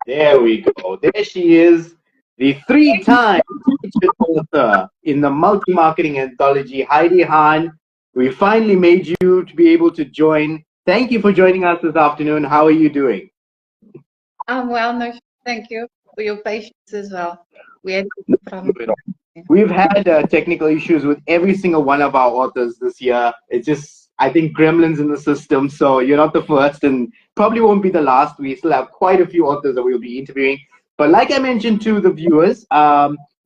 There we go. There she is, the three-time featured author in the multi-marketing anthology, Heidi Hahn. We finally made you to be able to join. Thank you for joining us this afternoon. How are you doing? I'm well, no, thank you for your patience as well. We had from We've had technical issues with every single one of our authors this year. It's just, I think, gremlins in the system. So you're not the first and probably won't be the last. We still have quite a few authors that we'll be interviewing. But like I mentioned to the viewers,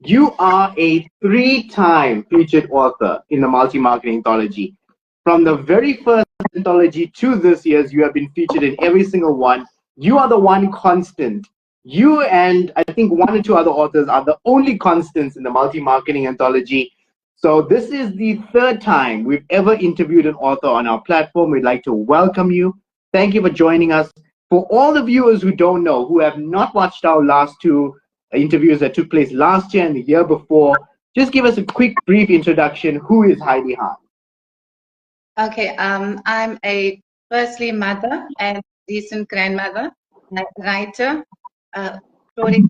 you are a three-time featured author in the multi-marketing anthology. From the very first anthology to this year's, you have been featured in every single one. You are the one constant. You and I think one or two other authors are the only constants in the multi-marketing anthology. So this is the third time we've ever interviewed an author on our platform. We'd like to welcome you. Thank you for joining us. For all the viewers who don't know, who have not watched our last two interviews that took place last year and the year before, just give us a quick, brief introduction. Who is Heidi Hahn? Okay, I'm a firstly mother and decent grandmother, a writer, story.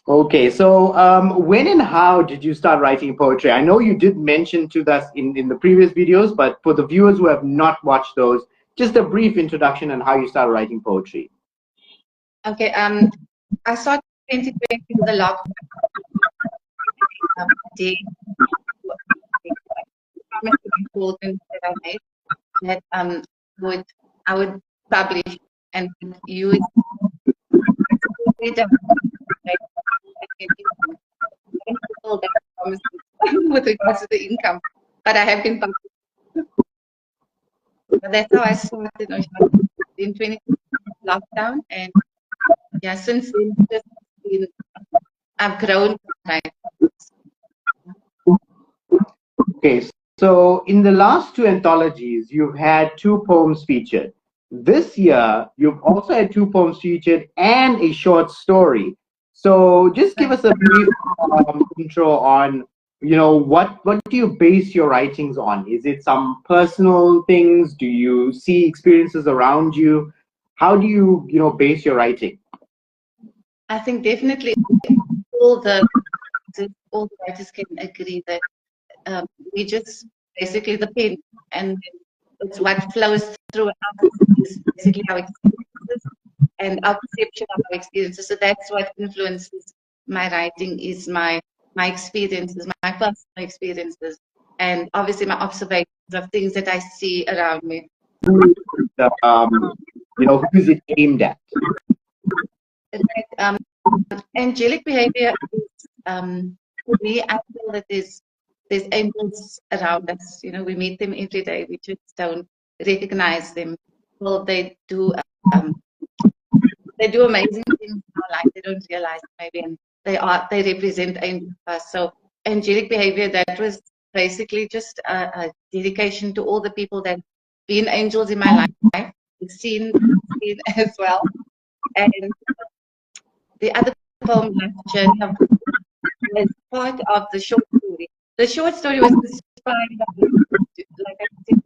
Okay, so when and how did you start writing poetry? I know you did mention to us in the previous videos, but for the viewers who have not watched those, just a brief introduction on how you started writing poetry. Okay, I started 2020 with a lockdown day. Children that I made that I would publish and use with regards to the income, but I have been publishing. But that's how I started in 20 lockdown, and yeah, since then I've grown. Right. Okay, so in the last two anthologies, you've had two poems featured. This year, you've also had two poems featured and a short story. So just give us a brief intro on, what do you base your writings on? Is it some personal things? Do you see experiences around you? How do you, base your writing? I think definitely all the writers can agree that we just basically the pen, and it's what flows through us is basically our experiences and our perception of our experiences. So that's what influences my writing is my experiences, my personal experiences, and obviously my observations of things that I see around me. Who's it aimed at? Angelic behavior is, for me, I feel that there's angels around us. We meet them every day. We just don't recognize them. Well, they do amazing things in our life. They don't realize it maybe, and they represent angels for us. So angelic behavior, that was basically just a dedication to all the people that been angels in my life, seen as well. And the other poem, Journey of, was part of the short story. The short story was inspired, like I said,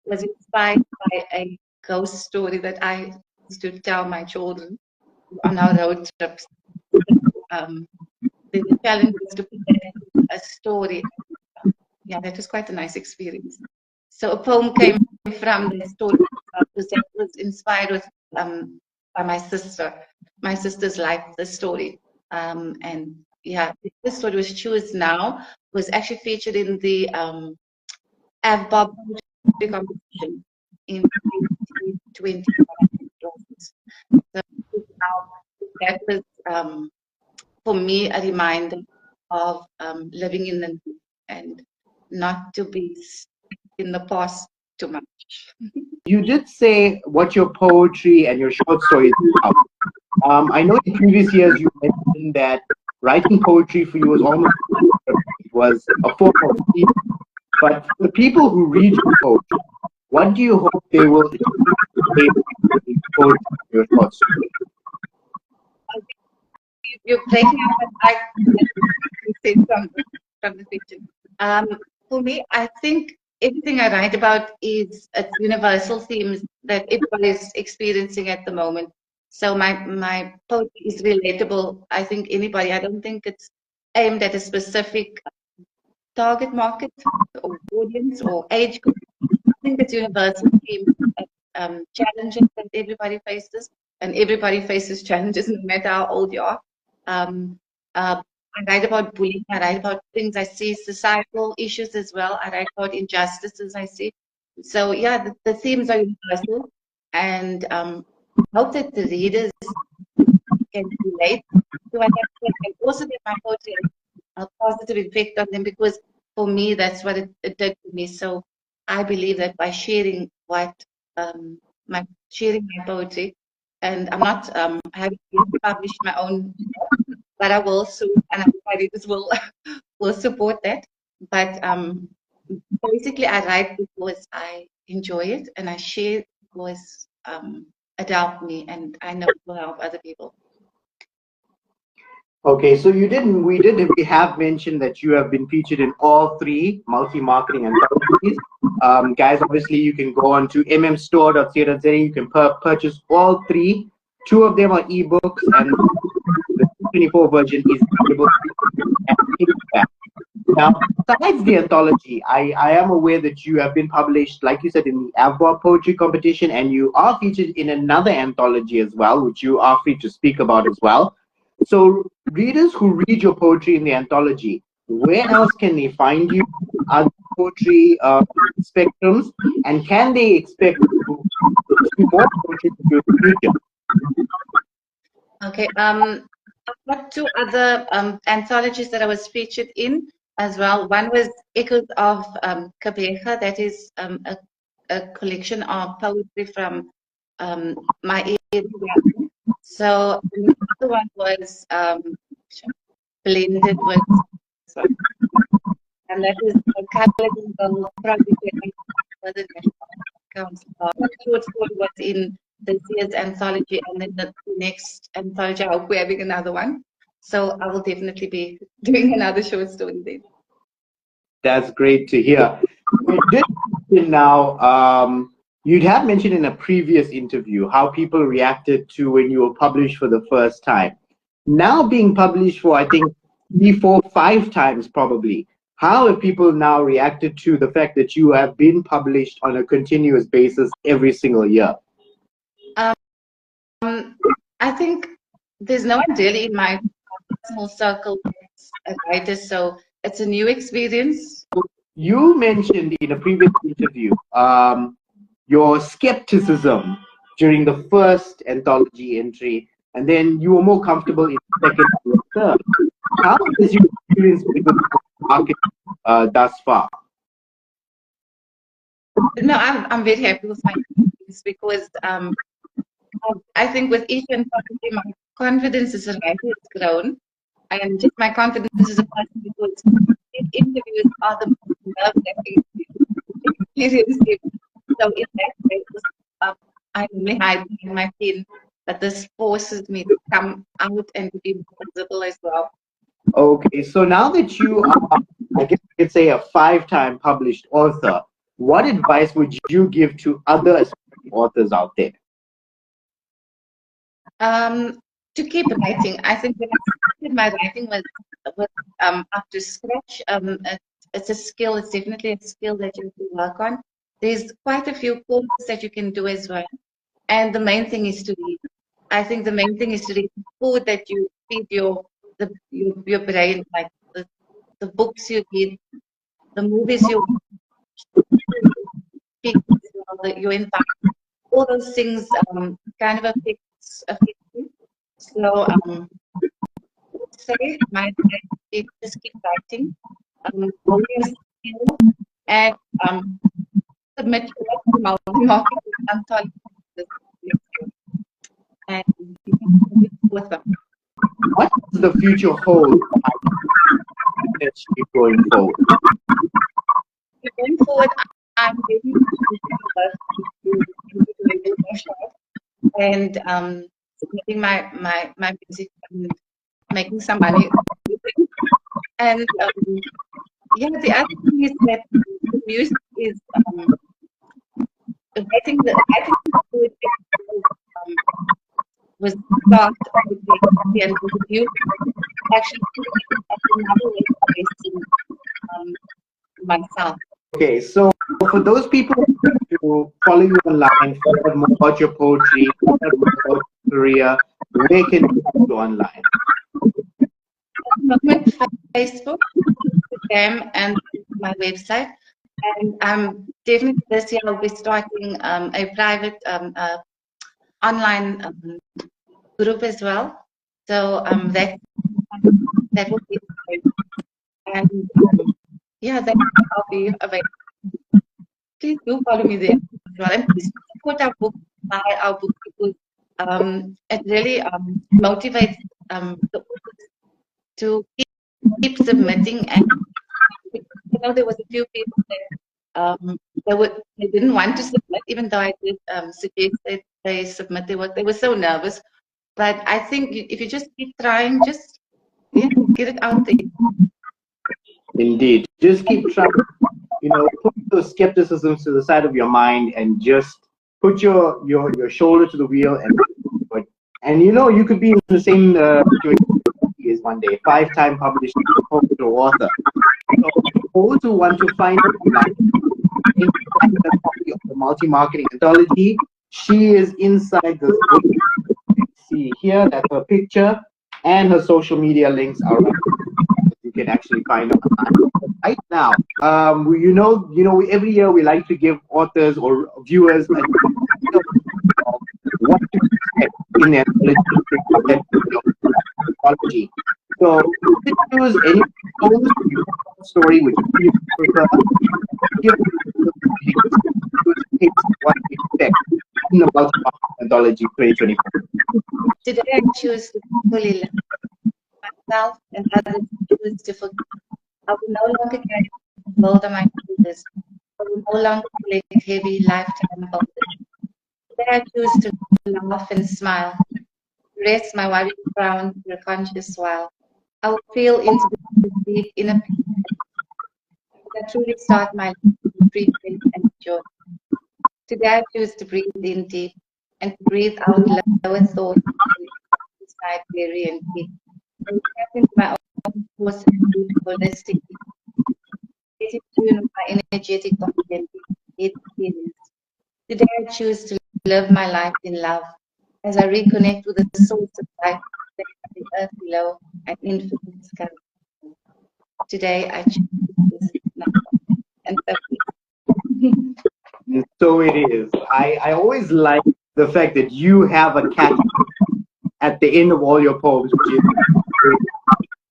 was inspired by a ghost story that I used to tell my children on our road trips. The challenge was to put a story. Yeah, that was quite a nice experience. So a poem came from the story that was inspired with by my sister's life, the story. And yeah, this story was chosen now, was actually featured in the AVBOB competition in 2020. So that was for me a reminder of living in the now and not to be in the past too much. You did say what your poetry and your short stories are about. I know in previous years you mentioned that writing poetry for you was a form of healing. But for the people who read your poetry, what do you hope they will take from poetry in your short story? You're breaking up, but I say something from the picture. For me, I think everything I write about is universal themes that everybody is experiencing at the moment. So my poetry is relatable. I think anybody. I don't think it's aimed at a specific target market or audience or age group. I think it's universal themes, challenges that everybody faces, and everybody faces challenges no matter how old you are. Um, I write about bullying. I write about things I see, societal issues as well. I write about injustices I see. So yeah, the themes are universal, and I hope that the readers can relate to what I said, and also that my poetry has a positive effect on them, because for me that's what it did to me. So I believe that by sharing my sharing my poetry, and I'm not having published my own, but I will soon, and I hope my readers will will support that. But basically, I write because I enjoy it, and I share because it helped me, and I know it will help other people. Okay, so we have mentioned that you have been featured in all three multi-marketing anthologies. Guys, obviously you can go on to mmstore.co.za. You can purchase all three. Two of them are ebooks, and the 24 version is available at paperback. Now, besides the anthology, I am aware that you have been published, like you said, in the AVWA poetry competition, and you are featured in another anthology as well, which you are free to speak about as well. So, readers who read your poetry in the anthology, where else can they find you? Other poetry spectrums, and can they expect to see more poetry in the future? Okay. I've got two other anthologies that I was featured in as well. One was Echoes of Kabeka, that is a collection of poetry from my area. So the other one was blended with, and that is a Colored project with the National Council. The short story was in this year's anthology, and then the next anthology, I hope we're having another one. So I will definitely be doing another short story then. That's great to hear. You did mention now, you'd have mentioned in a previous interview how people reacted to when you were published for the first time. Now being published for, I think, 3, 4, 5 times probably. How have people now reacted to the fact that you have been published on a continuous basis every single year? I think there's no one really in my personal circle that's a writer, so it's a new experience. You mentioned in a previous interview your skepticism during the first anthology entry, and then you were more comfortable in the second or third. How has your experience with the market thus far? No, I'm very happy with my experience, because I think with each anthology, my confidence as a writer has grown, and just my confidence as a person, because these interviews are the most nerve-wracking experience. So in that case, I only hide behind my pen, but this forces me to come out and to be visible as well. Okay, so now that you are, I guess you could say, a 5-time published author, what advice would you give to other aspiring authors out there? To keep writing. I think when I started, my writing was up to scratch. It's a skill. It's definitely a skill that you have to work on. There's quite a few courses that you can do as well. And the main thing is to read. I think the main thing is to read food that you feed your brain, like the books you read, the movies you watch, your environment, all those things kind of affect you. So say my advice is just keep writing, grow your skill, and submit to multi-market anthology, and with them. What does the future hold going forward? Going forward, I'm really and submitting my music and making some money. And yeah, the other thing is that the music is writing the poetry was the start of the pregnancy and the review. Actually, another way of facing myself. Okay, so for those people who follow you online, find out more about your poetry, find out more about your career, where can they find you online? Facebook, Instagram, and my website. And definitely this year I'll be starting a private online group as well. So that will be great. And yeah, then I'll be available. Please do follow me there as well. And please support our book, buy our book, because it really motivates the authors to keep submitting. And there was a few people that they didn't want to submit, even though I did suggest that they submit their work. They were so nervous. But I think if you just keep trying, just get it out there. Indeed, just keep trying. Put those skepticisms to the side of your mind and just put your shoulder to the wheel and you could be in the same situation as one day, 5-time published poet or author. So those who want to find out a copy of the multi-marketing anthology, she is inside this book. See here, that's her picture, and her social media links are right. You can actually find out right now. Every year we like to give authors or viewers what to expect in their anthology. So, if you choose any story which you prefer, give what to expect in the multi-marketing anthology 2024. Today I choose to fully love myself and others choose to forgive. I will no longer carry the world on my shoulders. I will no longer collect heavy lifetime burdens. Today I choose to laugh and smile, rest my worried frown for a conscious while. I will feel into the deep inner peace. I truly start my life with free faith and joy. Today I choose to breathe in deep and to breathe out lower thoughts inside weary and deep. And tap into my own force and deep holistic, get in tune with my energetic body and deep experience. Today I choose to live my life in love as I reconnect with the source of life that is the earth below and infinite sky. Today I choose love and purpose. And so it is. I always like the fact that you have a cat at the end of all your poems, which is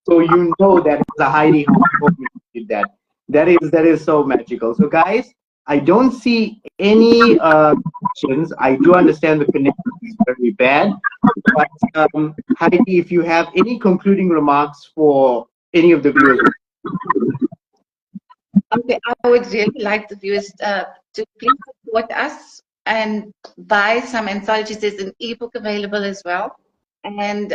so you know that it's a Heidi Hahn poem did that. That is so magical. So guys, I don't see any questions. I do understand the connection is very bad, but Heidi, if you have any concluding remarks for any of the viewers. Okay, I would really like the viewers to please support us and buy some anthologies. There's an ebook available as well. And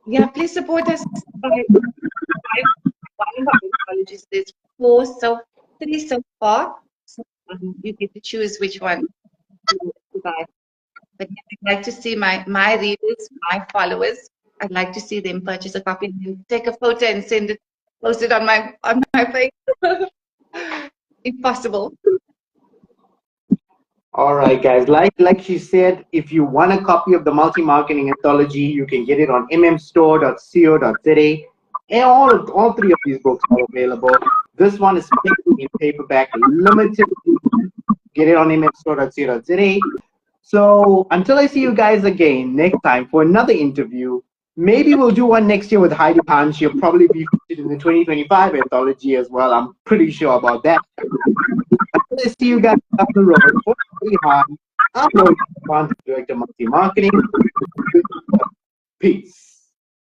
yeah, please support us by one of our anthologies. There's 3 so far. So you get to choose which one to buy. But I'd like to see my readers, my followers. I'd like to see them purchase a copy and take a photo and post it on my page. If possible. All right, guys. Like she said, if you want a copy of the multi-marketing anthology, you can get it on mmstore.co.za. And all 3 of these books are available. This one is in paperback, limited. Get it on mmstore.co.za. So until I see you guys again next time for another interview, maybe we'll do one next year with Heidi Hahn. She'll probably be featured in the 2025 anthology as well. I'm pretty sure about that. Until I see you guys down the road, for Heidi Hahn, I'm Lloyd, Director of Multi-Marketing. Peace.